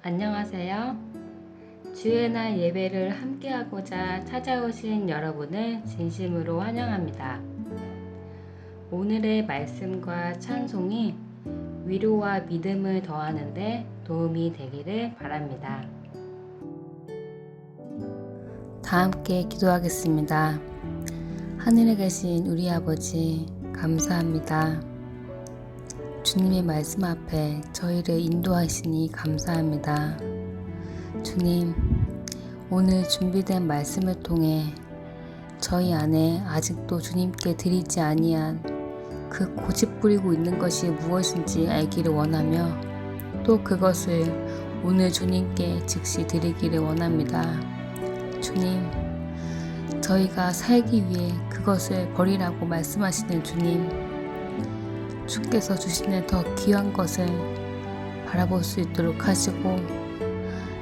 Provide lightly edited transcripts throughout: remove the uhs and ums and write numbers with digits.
안녕하세요. 주의 날 예배를 함께하고자 찾아오신 여러분을 진심으로 환영합니다. 오늘의 말씀과 찬송이 위로와 믿음을 더하는 데 도움이 되기를 바랍니다. 다 함께 기도하겠습니다. 하늘에 계신 우리 아버지, 감사합니다. 주님의 말씀 앞에 저희를 인도하시니 감사합니다. 주님, 오늘 준비된 말씀을 통해 저희 안에 아직도 주님께 드리지 아니한 그 고집부리고 있는 것이 무엇인지 알기를 원하며 또 그것을 오늘 주님께 즉시 드리기를 원합니다. 주님, 저희가 살기 위해 그것을 버리라고 말씀하시는 주님, 주께서 주시는 더 귀한 것을 바라볼 수 있도록 하시고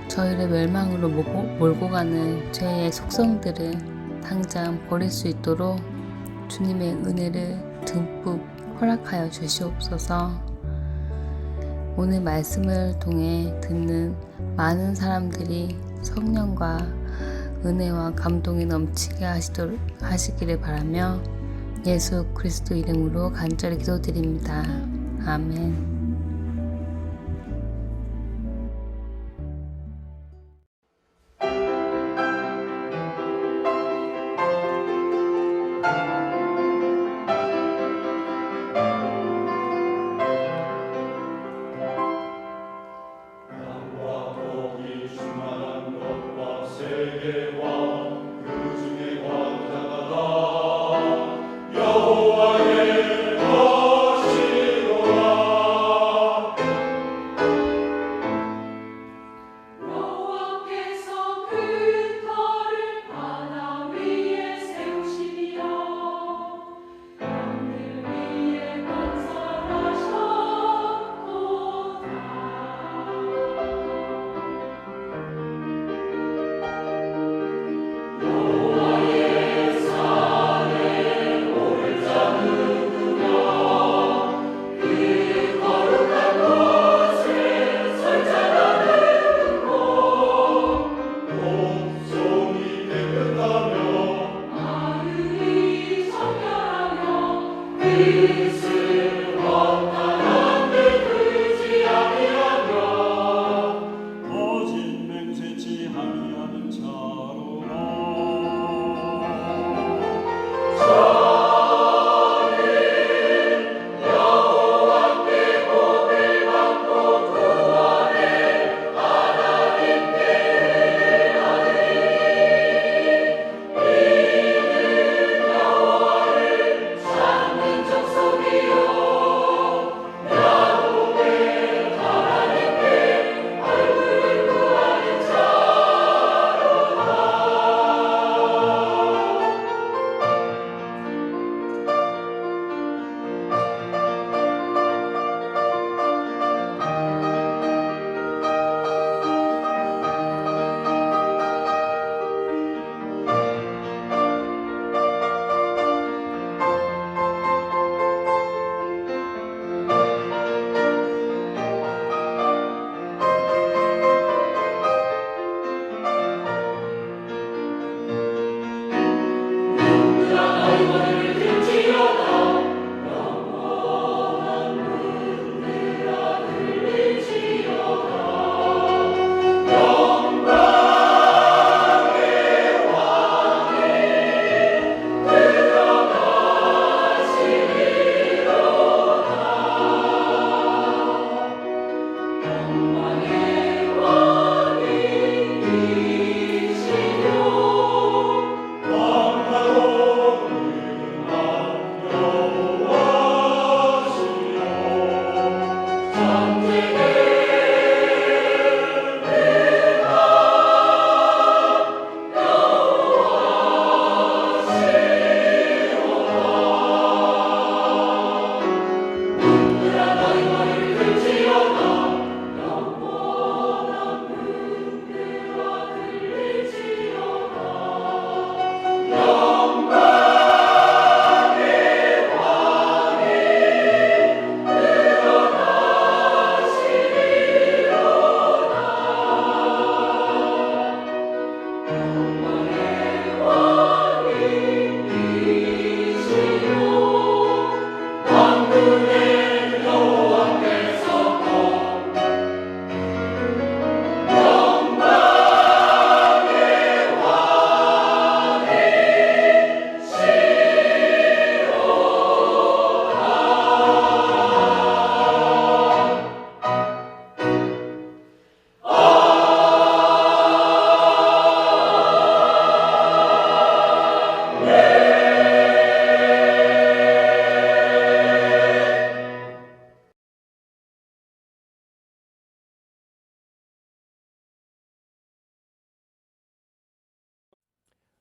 저희를 멸망으로 몰고 가는 죄의 속성들을 당장 버릴 수 있도록 주님의 은혜를 듬뿍 허락하여 주시옵소서. 오늘 말씀을 통해 듣는 많은 사람들이 성령과 은혜와 감동이 넘치게 하시기를 바라며 예수 그리스도 이름으로 간절히 기도드립니다. 아멘. 여호와의 것이로라.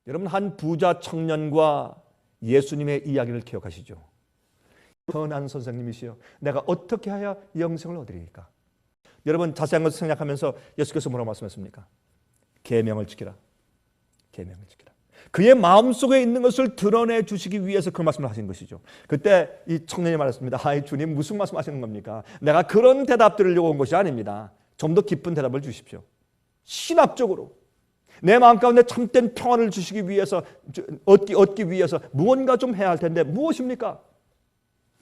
여러분, 한 부자 청년과 예수님의 이야기를 기억하시죠? 선한 선생님이시여, 내가 어떻게 해야 영생을 얻으리까? 여러분, 자세한 것을 생각하면서 예수께서 뭐라고 말씀하셨습니까? 계명을 지키라. 계명을 지키라. 그의 마음속에 있는 것을 드러내 주시기 위해서 그 말씀을 하신 것이죠. 그때 이 청년이 말했습니다. 아이, 주님, 무슨 말씀하시는 겁니까? 내가 그런 대답 들으려고 온 것이 아닙니다. 좀 더 깊은 대답을 주십시오. 신학적으로 내 마음 가운데 참된 평안을 주시기 위해서, 얻기 위해서 무언가 좀 해야 할 텐데 무엇입니까?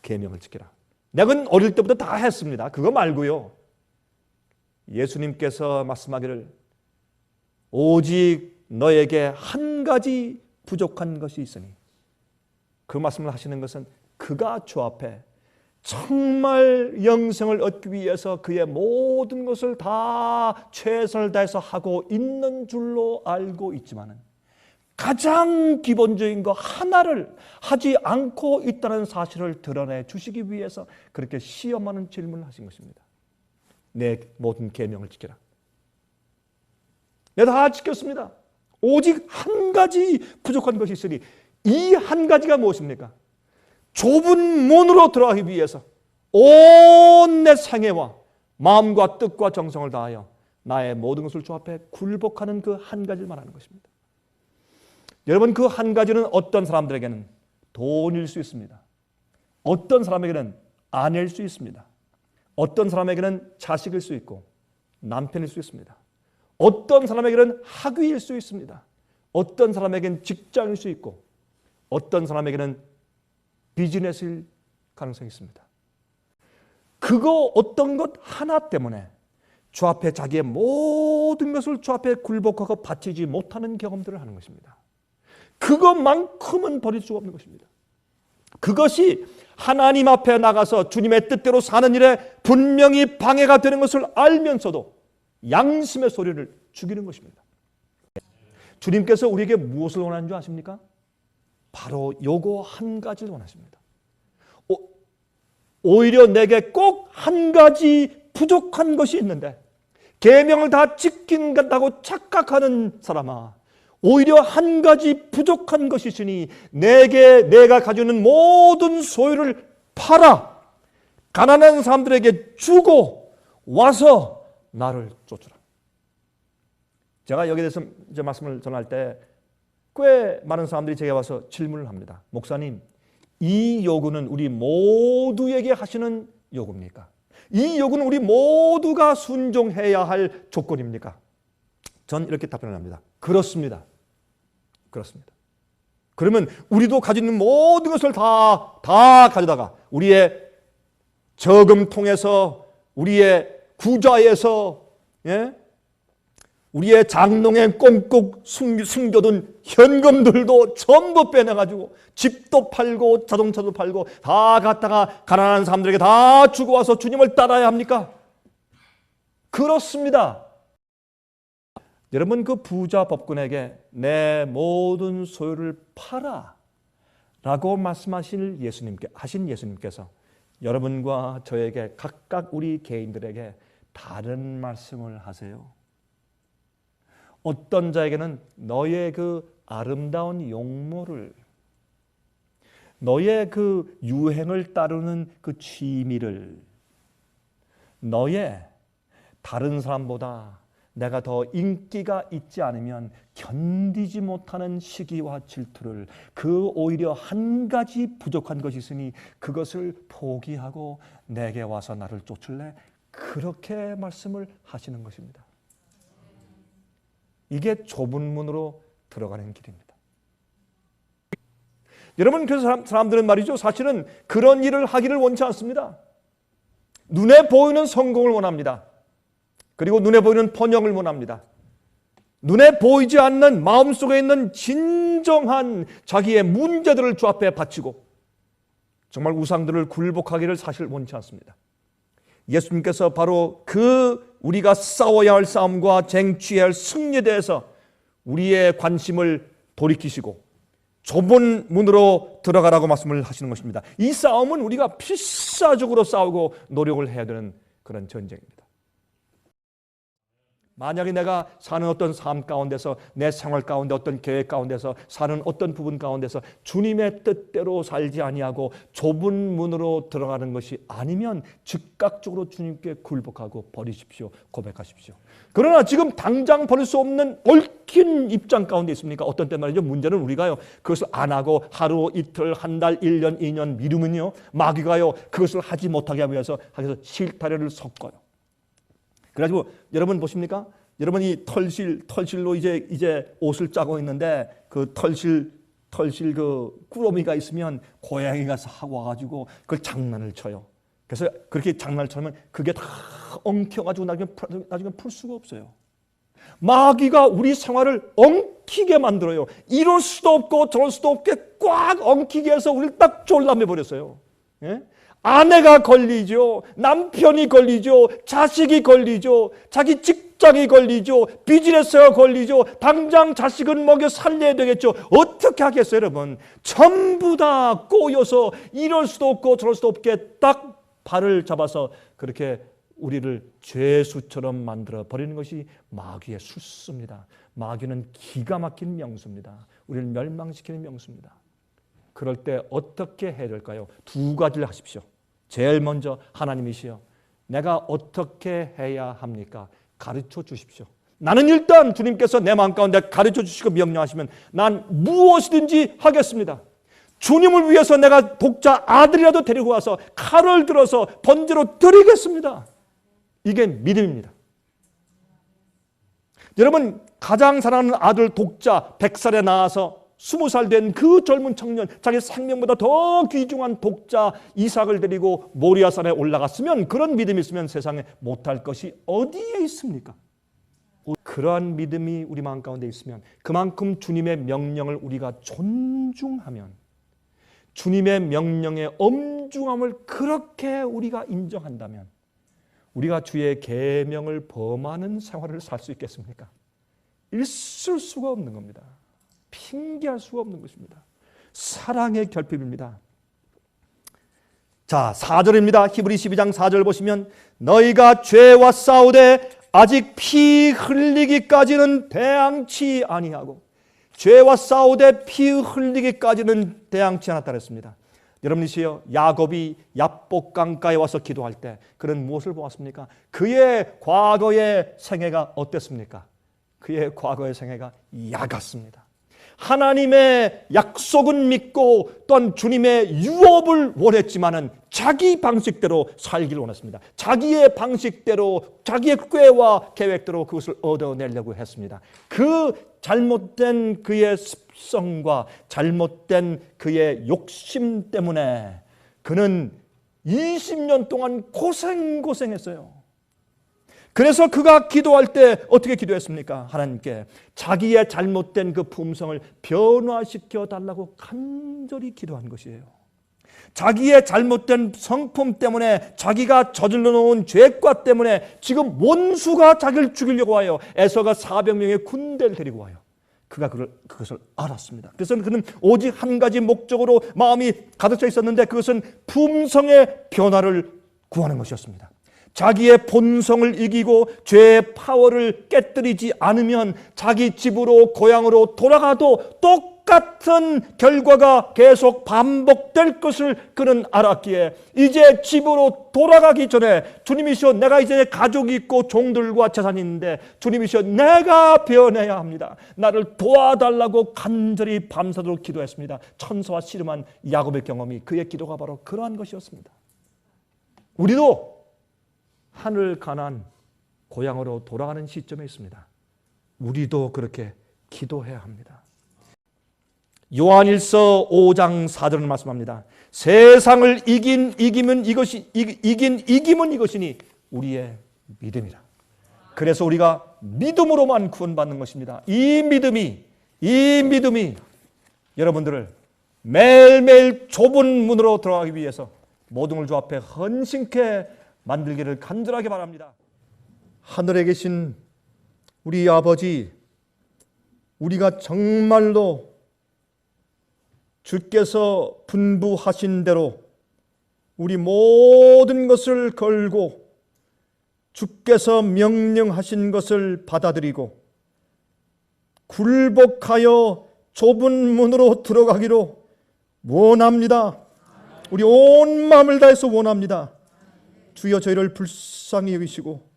계명을 지키라. 내가 어릴 때부터 다 했습니다. 그거 말고요. 예수님께서 말씀하기를 오직 너에게 한 가지 부족한 것이 있으니, 그 말씀을 하시는 것은 그가 주 앞에 정말 영생을 얻기 위해서 그의 모든 것을 다 최선을 다해서 하고 있는 줄로 알고 있지만은 가장 기본적인 거 하나를 하지 않고 있다는 사실을 드러내 주시기 위해서 그렇게 시험하는 질문을 하신 것입니다. 내 모든 계명을 지켜라. 내가 다 지켰습니다. 오직 한 가지 부족한 것이 있으니, 이 한 가지가 무엇입니까? 좁은 문으로 들어가기 위해서 온 내 생애와 마음과 뜻과 정성을 다하여 나의 모든 것을 주 앞에 굴복하는 그 한 가지를 말하는 것입니다. 여러분, 그 한 가지는 어떤 사람들에게는 돈일 수 있습니다. 어떤 사람에게는 아내일 수 있습니다. 어떤 사람에게는 자식일 수 있고 남편일 수 있습니다. 어떤 사람에게는 학위일 수 있습니다. 어떤 사람에게는 직장일 수 있고 어떤 사람에게는 비즈니스일 가능성이 있습니다. 그거 어떤 것 하나 때문에 주 앞에 자기의 모든 것을 주 앞에 굴복하고 바치지 못하는 경험들을 하는 것입니다. 그것만큼은 버릴 수가 없는 것입니다. 그것이 하나님 앞에 나가서 주님의 뜻대로 사는 일에 분명히 방해가 되는 것을 알면서도 양심의 소리를 죽이는 것입니다. 주님께서 우리에게 무엇을 원하는 줄 아십니까? 바로 요거 한 가지를 원하십니다. 오히려 내게 꼭 한 가지 부족한 것이 있는데 계명을 다 지킨다고 착각하는 사람아, 오히려 한 가지 부족한 것이 있으니 내가 가지고 있는 모든 소유를 팔아 가난한 사람들에게 주고 와서 나를 쫓으라. 제가 여기에 대해서 이제 말씀을 전할 때 꽤 많은 사람들이 제게 와서 질문을 합니다. 목사님, 이 요구는 우리 모두에게 하시는 요구입니까? 이 요구는 우리 모두가 순종해야 할 조건입니까? 전 이렇게 답변을 합니다. 그렇습니다. 그렇습니다. 그러면 우리도 가지고 있는 모든 것을 다 가져다가 우리의 저금통에서, 우리의 구좌에서, 우리의 장롱에 꽁꽁 숨겨둔 현금들도 전부 빼내가지고 집도 팔고 자동차도 팔고 다 갖다가 가난한 사람들에게 다 주고 와서 주님을 따라야 합니까? 그렇습니다. 여러분, 그 부자 법군에게 내 모든 소유를 팔아 라고 말씀하신 예수님께서 여러분과 저에게 각각 우리 개인들에게 다른 말씀을 하세요. 어떤 자에게는 너의 그 아름다운 용모를, 너의 그 유행을 따르는 그 취미를, 너의 다른 사람보다 내가 더 인기가 있지 않으면 견디지 못하는 시기와 질투를, 그 오히려 한 가지 부족한 것이 있으니 그것을 포기하고 내게 와서 나를 쫓을래? 그렇게 말씀을 하시는 것입니다. 이게 좁은 문으로 들어가는 길입니다. 여러분, 그래서 사람들은 말이죠, 사실은 그런 일을 하기를 원치 않습니다. 눈에 보이는 성공을 원합니다. 그리고 눈에 보이는 번영을 원합니다. 눈에 보이지 않는 마음속에 있는 진정한 자기의 문제들을 주 앞에 바치고 정말 우상들을 굴복하기를 사실 원치 않습니다. 예수님께서 바로 그 우리가 싸워야 할 싸움과 쟁취해야 할 승리에 대해서 우리의 관심을 돌이키시고 좁은 문으로 들어가라고 말씀을 하시는 것입니다. 이 싸움은 우리가 필사적으로 싸우고 노력을 해야 되는 그런 전쟁입니다. 만약에 내가 사는 어떤 삶 가운데서, 내 생활 가운데, 어떤 계획 가운데서, 사는 어떤 부분 가운데서 주님의 뜻대로 살지 아니하고 좁은 문으로 들어가는 것이 아니면 즉각적으로 주님께 굴복하고 버리십시오. 고백하십시오. 그러나 지금 당장 버릴 수 없는 얽힌 입장 가운데 있습니까? 어떤 때 말이죠. 문제는 우리가요, 그것을 안 하고 하루, 이틀, 한 달, 1년, 2년 미루면요, 마귀가요, 그것을 하지 못하게 하기 위해서 실타래를 섞어요. 그래가지고 여러분 보십니까? 여러분 이 털실로 이제 옷을 짜고 있는데 그 털실 그 꾸러미가 있으면 고양이가 하고 와가지고 그걸 장난을 쳐요. 그래서 그렇게 장난을 치면 그게 다 엉켜가지고 나중에 풀 수가 없어요. 마귀가 우리 생활을 엉키게 만들어요. 이럴 수도 없고 저럴 수도 없게 꽉 엉키게 해서 우리를 딱 졸라매 버렸어요. 예? 아내가 걸리죠. 남편이 걸리죠. 자식이 걸리죠. 자기 직장이 걸리죠. 비즈니스가 걸리죠. 당장 자식은 먹여 살려야 되겠죠. 어떻게 하겠어요, 여러분? 전부 다 꼬여서 이럴 수도 없고 저럴 수도 없게 딱 발을 잡아서 그렇게 우리를 죄수처럼 만들어 버리는 것이 마귀의 수수입니다. 마귀는 기가 막힌 명수입니다. 우리를 멸망시키는 명수입니다. 그럴 때 어떻게 해야 될까요? 두 가지를 하십시오. 제일 먼저 하나님이시여, 내가 어떻게 해야 합니까? 가르쳐 주십시오. 나는 일단 주님께서 내 마음 가운데 가르쳐 주시고 명령하시면 난 무엇이든지 하겠습니다. 주님을 위해서 내가 독자 아들이라도 데리고 와서 칼을 들어서 번제로 드리겠습니다. 이게 믿음입니다. 여러분, 가장 사랑하는 아들 독자 100살에 낳아서 20살 된 그 젊은 청년, 자기 생명보다 더 귀중한 독자 이삭을 데리고 모리아산에 올라갔으면, 그런 믿음이 있으면 세상에 못할 것이 어디에 있습니까? 그러한 믿음이 우리 마음 가운데 있으면, 그만큼 주님의 명령을 우리가 존중하면, 주님의 명령의 엄중함을 그렇게 우리가 인정한다면 우리가 주의 계명을 범하는 생활을 살 수 있겠습니까? 있을 수가 없는 겁니다. 핑계할 수가 없는 것입니다. 사랑의 결핍입니다. 자, 4절입니다. 히브리 12장 4절 보시면 너희가 죄와 싸우되 아직 피 흘리기까지는 대항치 아니하고, 죄와 싸우되 피 흘리기까지는 대항치 않았다 그랬습니다. 여러분이시여, 야곱이 야복강가에 와서 기도할 때 그는 무엇을 보았습니까? 그의 과거의 생애가 어땠습니까? 그의 과거의 생애가 약았습니다. 하나님의 약속은 믿고 또한 주님의 유업을 원했지만은 자기 방식대로 살기를 원했습니다. 자기의 방식대로, 자기의 꾀와 계획대로 그것을 얻어내려고 했습니다. 그 잘못된 그의 습성과 잘못된 그의 욕심 때문에 그는 20년 동안 고생했어요. 그래서 그가 기도할 때 어떻게 기도했습니까? 하나님께 자기의 잘못된 그 품성을 변화시켜 달라고 간절히 기도한 것이에요. 자기의 잘못된 성품 때문에, 자기가 저질러 놓은 죄과 때문에 지금 원수가 자기를 죽이려고 와요. 에서가 400명의 군대를 데리고 와요. 그가 그것을 알았습니다. 그래서 그는 오직 한 가지 목적으로 마음이 가득 차 있었는데, 그것은 품성의 변화를 구하는 것이었습니다. 자기의 본성을 이기고 죄의 파워를 깨뜨리지 않으면 자기 집으로, 고향으로 돌아가도 똑같은 결과가 계속 반복될 것을 그는 알았기에, 이제 집으로 돌아가기 전에 주님이시여, 내가 이제 가족이 있고 종들과 재산이 있는데 주님이시여, 내가 변해야 합니다. 나를 도와달라고 간절히 밤새도록 기도했습니다. 천사와 씨름한 야곱의 경험이, 그의 기도가 바로 그러한 것이었습니다. 우리도 하늘 가난 고향으로 돌아가는 시점에 있습니다. 우리도 그렇게 기도해야 합니다. 요한일서 5장 4절은 말씀합니다. 세상을 이기면 이것이니 우리의 믿음이라. 그래서 우리가 믿음으로만 구원받는 것입니다. 이 믿음이 여러분들을 매일매일 좁은 문으로 들어가기 위해서 모든 걸 주 앞에 헌신케 만들기를 간절하게 바랍니다. 하늘에 계신 우리 아버지, 우리가 정말로 주께서 분부하신 대로 우리 모든 것을 걸고 주께서 명령하신 것을 받아들이고 굴복하여 좁은 문으로 들어가기로 원합니다. 우리 온 마음을 다해서 원합니다. 주여 저희를 불쌍히 여기시고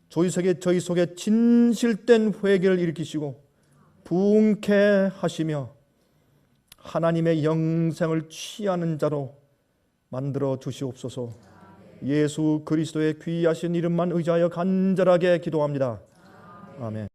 저희 속에 진실된 회개를 일으키시고 부흥케 하시며 하나님의 영생을 취하는 자로 만들어 주시옵소서. 예수 그리스도의 귀하신 이름만 의지하여 간절하게 기도합니다. 아멘.